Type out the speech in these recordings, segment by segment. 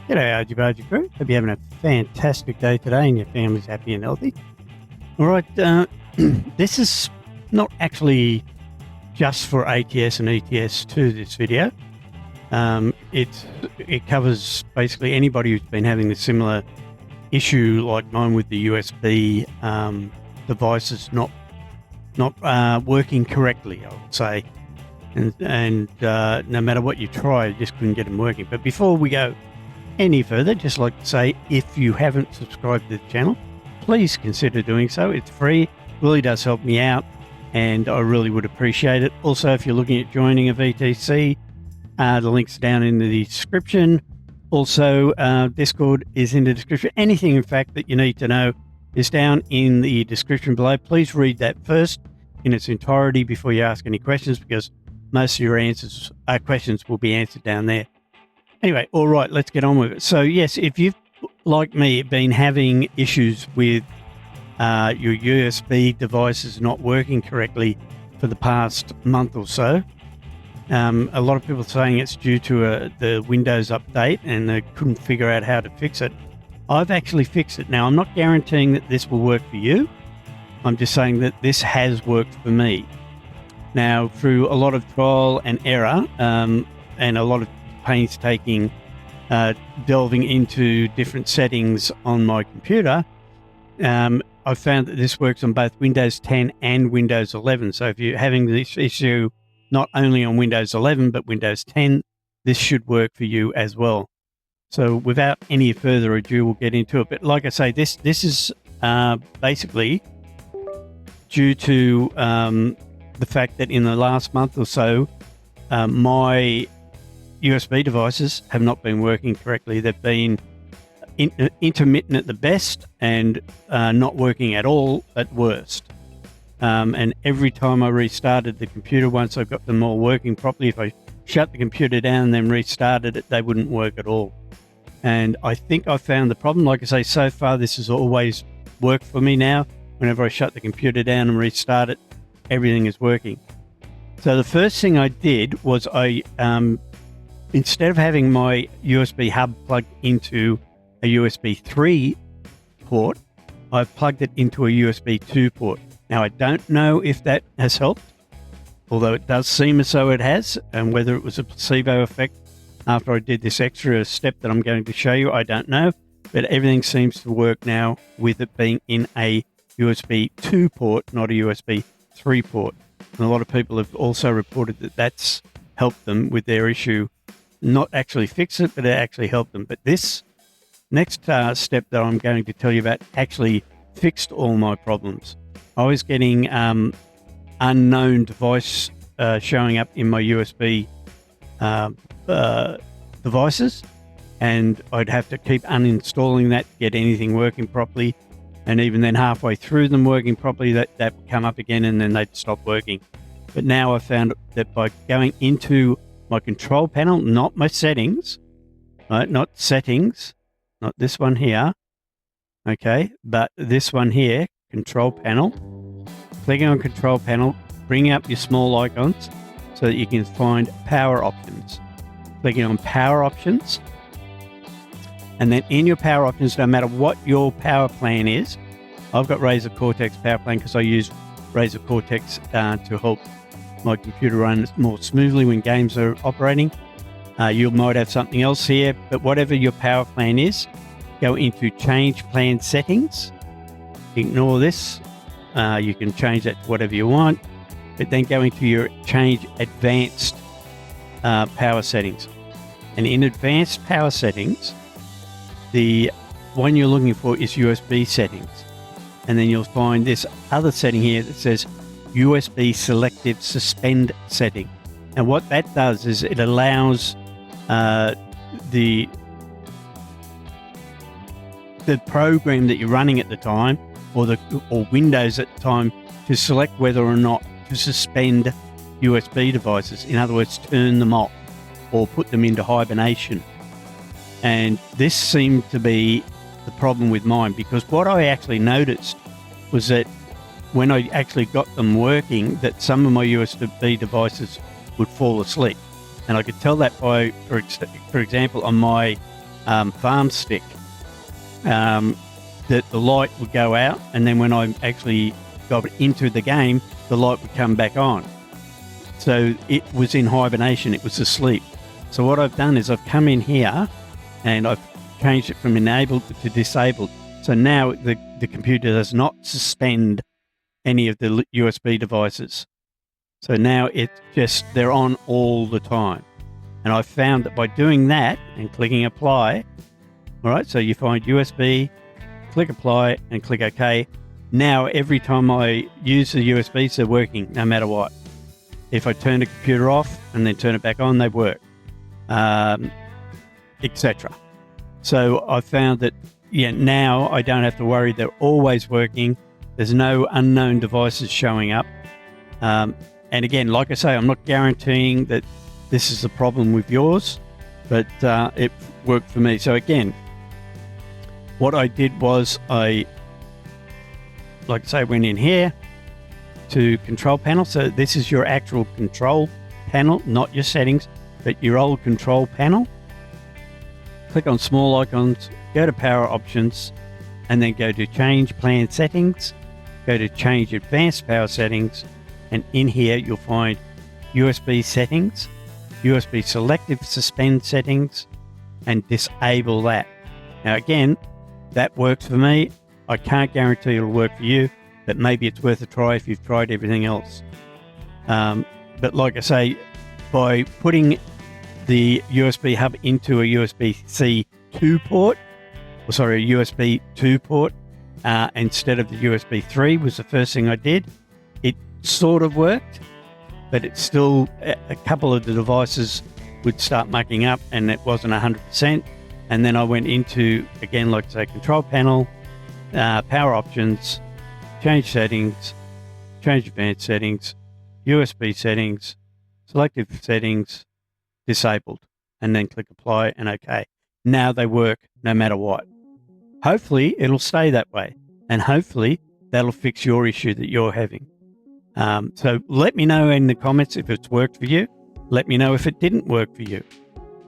G'day, RG Bargy crew. Hope you're having a fantastic day today and your family's happy and healthy. All right, this is not actually just for ATS and ETS2, this video. It covers basically anybody who's been having a similar issue like mine with the USB devices not working correctly, I would say. And no matter what you try, you just couldn't get them working. But before we go any further, just like to say, if you haven't subscribed to the channel, please consider doing so. It's free, really does help me out, and I really would appreciate it. Also, if you're looking at joining a VTC, the link's down in the description. Also, Discord is in the description. Anything, in fact, that you need to know is down in the description below. Please read that first in its entirety before you ask any questions, because most of your questions will be answered down there. Anyway, all right, let's get on with it. So, yes, if you've, like me, been having issues with your USB devices not working correctly for the past month or so, a lot of people are saying it's due to the Windows update and they couldn't figure out how to fix it. I've actually fixed it. Now, I'm not guaranteeing that this will work for you. I'm just saying that this has worked for me. Now, through a lot of trial and error and a lot of painstaking delving into different settings on my computer, I found that this works on both Windows 10 and Windows 11. So if you're having this issue not only on Windows 11 but Windows 10, this should work for you as well. So without any further ado, we'll get into it. But like I say, this is basically due to the fact that in the last month or so, my USB devices have not been working correctly. They've been intermittent at the best and not working at all at worst. And every time I restarted the computer, once I got them all working properly, if I shut the computer down and then restarted it, they wouldn't work at all. And I think I found the problem. Like I say, so far this has always worked for me now. Whenever I shut the computer down and restart it, everything is working. So the first thing I did was I instead of having my USB hub plugged into a USB 3 port, I've plugged it into a USB 2 port. Now, I don't know if that has helped, although it does seem as though it has, and whether it was a placebo effect after I did this extra step that I'm going to show you, I don't know. But everything seems to work now with it being in a USB 2 port, not a USB 3 port. And a lot of people have also reported that that's helped them with their issue. Not actually fix it, but it actually helped them. But this next step that I'm going to tell you about actually fixed all my problems. I was getting unknown device showing up in my USB devices, and I'd have to keep uninstalling that to get anything working properly. And even then, halfway through them working properly, that would come up again and then they'd stop working. But now I found that by going into my control panel, not my settings, right? Not settings, not this one here, okay, but this one here, control panel. Clicking on control panel, bringing up your small icons so that you can find power options. Clicking on power options, and then in your power options, no matter what your power plan is, I've got Razer Cortex power plan because I use Razer Cortex to help my computer run more smoothly when games are operating. You might have something else here, but whatever your power plan is, go into change plan settings. Ignore this. You can change that to whatever you want, but then go into your change advanced power settings. And in advanced power settings, the one you're looking for is USB settings. And then you'll find this other setting here that says USB selective suspend setting. And what that does is it allows the program that you're running at the time, or Windows at the time, to select whether or not to suspend USB devices. In other words, turn them off or put them into hibernation. And this seemed to be the problem with mine, because what I actually noticed was that when I actually got them working, that some of my USB devices would fall asleep. And I could tell that by, for example, on my farm stick, that the light would go out, and then when I actually got into the game, the light would come back on. So it was in hibernation, it was asleep. So what I've done is I've come in here and I've changed it from enabled to disabled. So now the computer does not suspend any of the USB devices. So now it's just, they're on all the time. And I found that by doing that and clicking apply, all right, so you find USB, click apply and click OK. Now every time I use the USBs, they're working no matter what. If I turn the computer off and then turn it back on, they work, etc. So I found that, now I don't have to worry. They're always working. There's no unknown devices showing up. And again, like I say, I'm not guaranteeing that this is the problem with yours, but it worked for me. So again, what I did was I went in here to control panel. So this is your actual control panel, not your settings, but your old control panel. Click on small icons, go to power options, and then go to change plan settings, go to change advanced power settings, and in here you'll find USB settings, USB selective suspend settings, and disable that. Now again, that works for me. I can't guarantee it'll work for you, but maybe it's worth a try if you've tried everything else. But like I say, by putting the USB hub into a USB-C 2 port, a USB 2 port, instead of the USB 3 was the first thing I did. It sort of worked, but it's still, a couple of the devices would start mucking up and it wasn't 100%. And then I went into, again, like I say, control panel, power options, change settings, change advanced settings, USB settings, selective settings, disabled, and then click apply and OK. Now they work no matter what. Hopefully it'll stay that way, and hopefully that'll fix your issue that you're having. So let me know in the comments if it's worked for you. Let me know if it didn't work for you.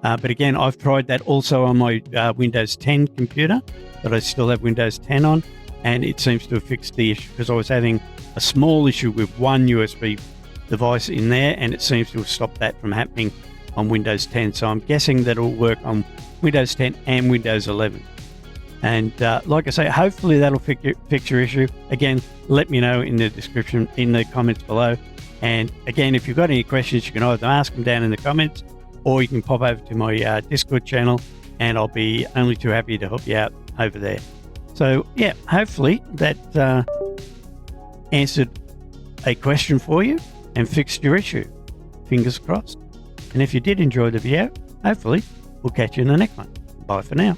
But again, I've tried that also on my Windows 10 computer, but I still have Windows 10 on, and it seems to have fixed the issue because I was having a small issue with one USB device in there, and it seems to have stopped that from happening on Windows 10. So I'm guessing that it'll work on Windows 10 and Windows 11. And like I say, hopefully that'll fix your issue. Again, let me know in the description, in the comments below. And again, if you've got any questions, you can either ask them down in the comments, or you can pop over to my Discord channel, and I'll be only too happy to help you out over there. So yeah, hopefully that answered a question for you and fixed your issue. Fingers crossed. And if you did enjoy the video, hopefully we'll catch you in the next one. Bye for now.